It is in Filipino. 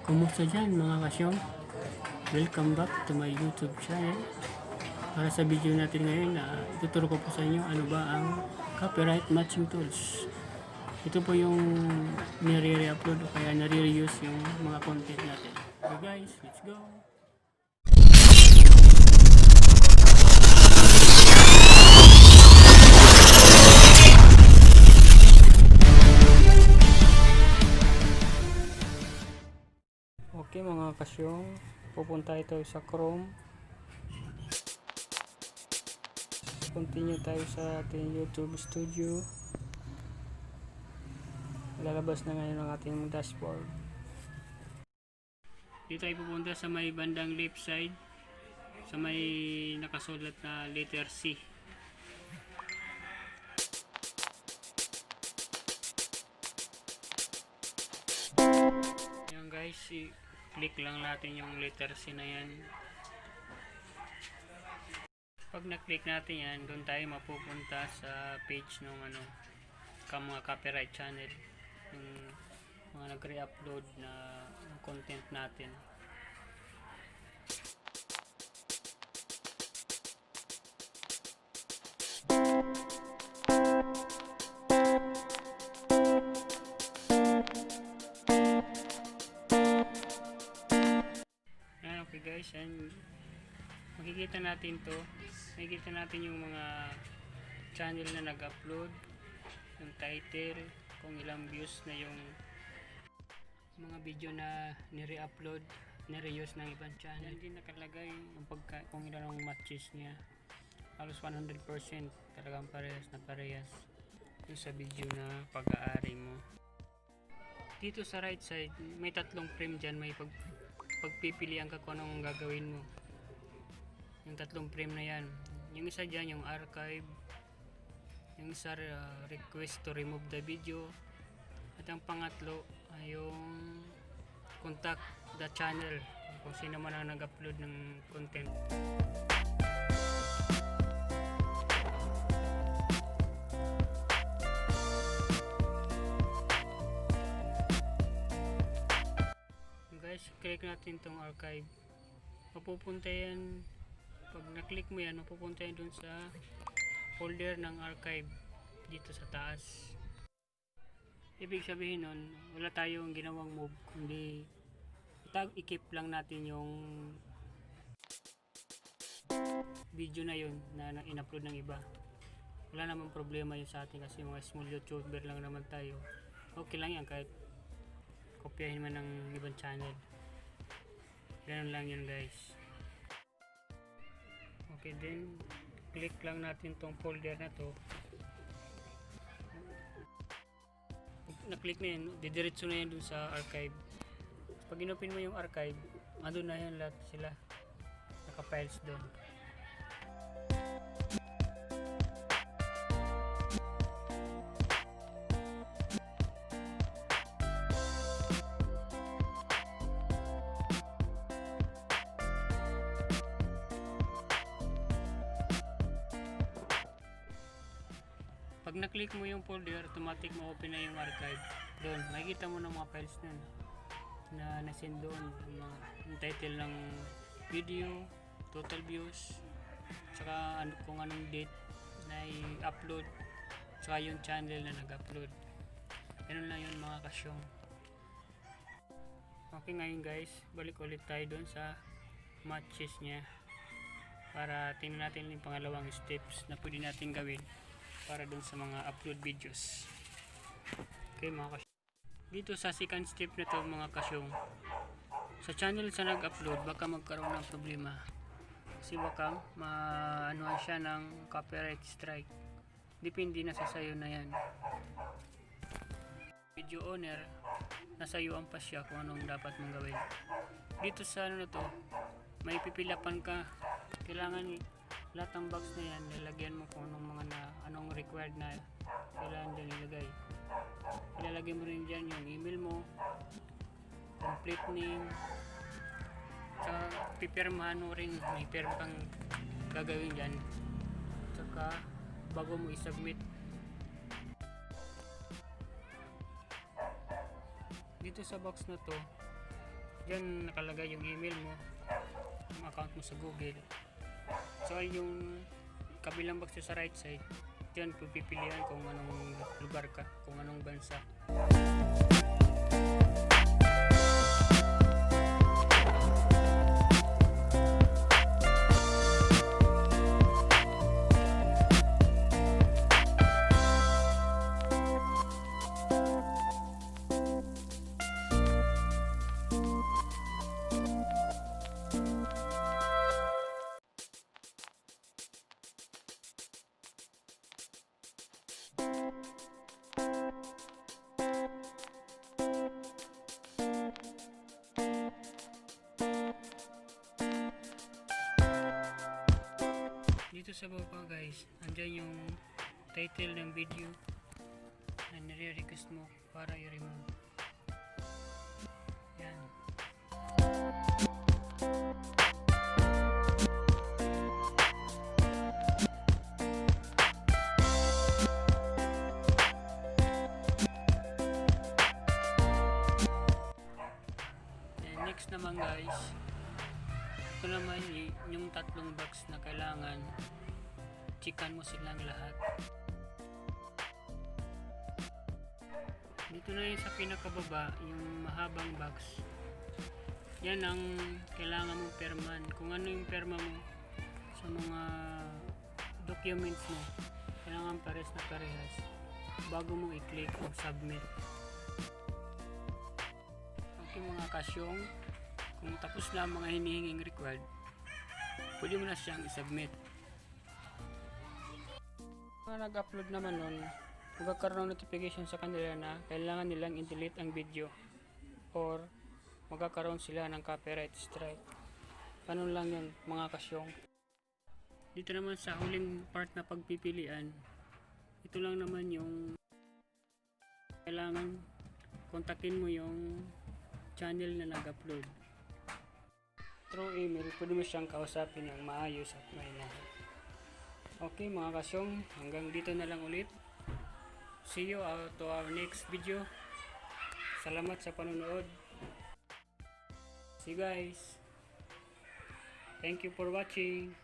Kumusta dyan mga kasyong? Welcome back to my YouTube channel. Para sa video natin ngayon, ituturo ko po sa inyo ano ba ang copyright matching tools. Ito po yung nire-upload o kaya nare-reuse yung mga content natin. Okay guys, let's go! Okay mga kasyong, pupunta tayo sa Chrome. Continue tayo sa ating YouTube studio. Lalabas na ngayon ang ating dashboard. Dito tayo pupunta sa may bandang left side, sa may nakasulat na letter C. Yan guys, click lang natin yung letter C na yan. Pag na-click natin yan, doon tayo mapupunta sa page ng mga copyright channel, yung mga nagre-upload na content natin. Okay guys, and makikita natin to, makikita natin yung mga channel na nag-upload, yung title, kung ilang views na yung mga video na nire-upload, nire-use ng ibang channel. Hindi nakalagay yung kung ilan ang matches niya. Halos 100% talagang parehas na parehas yung sa video na pag-aari mo. Dito sa right side, may tatlong frame dyan, may pagpipilian ka kung anong gagawin mo. Yung tatlong frame na yan, yung isa dyan yung archive, yung isa request to remove the video, at ang pangatlo ay yung contact the channel, kung sino man ang nag-upload ng content. Guys, click natin tong archive. Mapupunta yan, pag na-click mo yan, mapupunta yan dun sa folder ng archive dito sa taas. Ibig sabihin nun, wala tayong ginawang move, kundi i-keep lang natin yung video na yun na in-upload ng iba. Wala namang problema yun sa atin kasi mga small YouTuber lang naman tayo. Okay lang yan kahit kopyahin man ng ibang channel. Ganun lang yun guys. Okay, then click lang natin tong folder na to. Na-click na yan, didiretso na yan dun sa archive. Pag inopin mo yung archive, andun na yan lahat sila, naka-files dun. Pag na-click mo yung folder, automatic ma-open na yung archive. Doon, makikita mo ng mga files nun na nasend doon. Yung title ng video, total views, saka kung anong date na i-upload, saka yung channel na nag-upload. Ganun lang yun mga kasyong. Okay, ngayon guys, balik ulit tayo doon sa matches nya para tingnan natin yung pangalawang steps na pwede natin gawin para dun sa mga upload videos. Okay mga kasyong, dito sa second step na to mga kasyong, sa channel sa nag-upload baka magkaroon ng problema kasi baka maanuhan siya ng copyright strike. Depende na sa sayo na yan. Video owner, nasa iyo ang pasya kung anong dapat mong gawin. Dito sa na to, may pipilapan ka, kailangan lahat ng box na yan, lalagyan mo kung anong required na kailangan dyan ilagay. Ilalagay mo rin dyan yung email mo, complete name, saka pipirmahan mo rin, may pirma kang gagawin dyan, saka bago mo i-submit. Dito sa box na to, Diyan nakalagay yung email mo, yung account mo sa Google. So yung kabilang box sa right side, diyan pipilian kung anong lugar ka, kung anong bansa. Dito sa baba guys, andyan yung title ng video na nire-request mo para i-remove. Yan. And next naman guys, ito naman yung tatlong box na kailangan chikan mo silang lahat. Dito na yung sa pinakababa, yung mahabang box. Yan ang kailangan mong perman. Kung ano yung perma mo sa mga documents mo, kailangan pares na parehas bago mo i-click ang submit. Okay mga kasyong, kung tapos na ang mga hinihinging required, pwede mo na siyang i-submit. Nag-upload naman nun, magkakaroon ng notification sa kanila na kailangan nilang i-delete ang video or magkakaroon sila ng copyright strike. Paano lang yun mga kasyong. Dito naman sa huling part na pagpipilian, ito lang naman yung kailangan kontakin mo yung channel na nag-upload. Through email, pwede mo siyang kausapin ng maayos at mainahin. Okay mga kasyong, hanggang dito na lang ulit. See you to our next video. Salamat sa panonood. See you guys. Thank you for watching.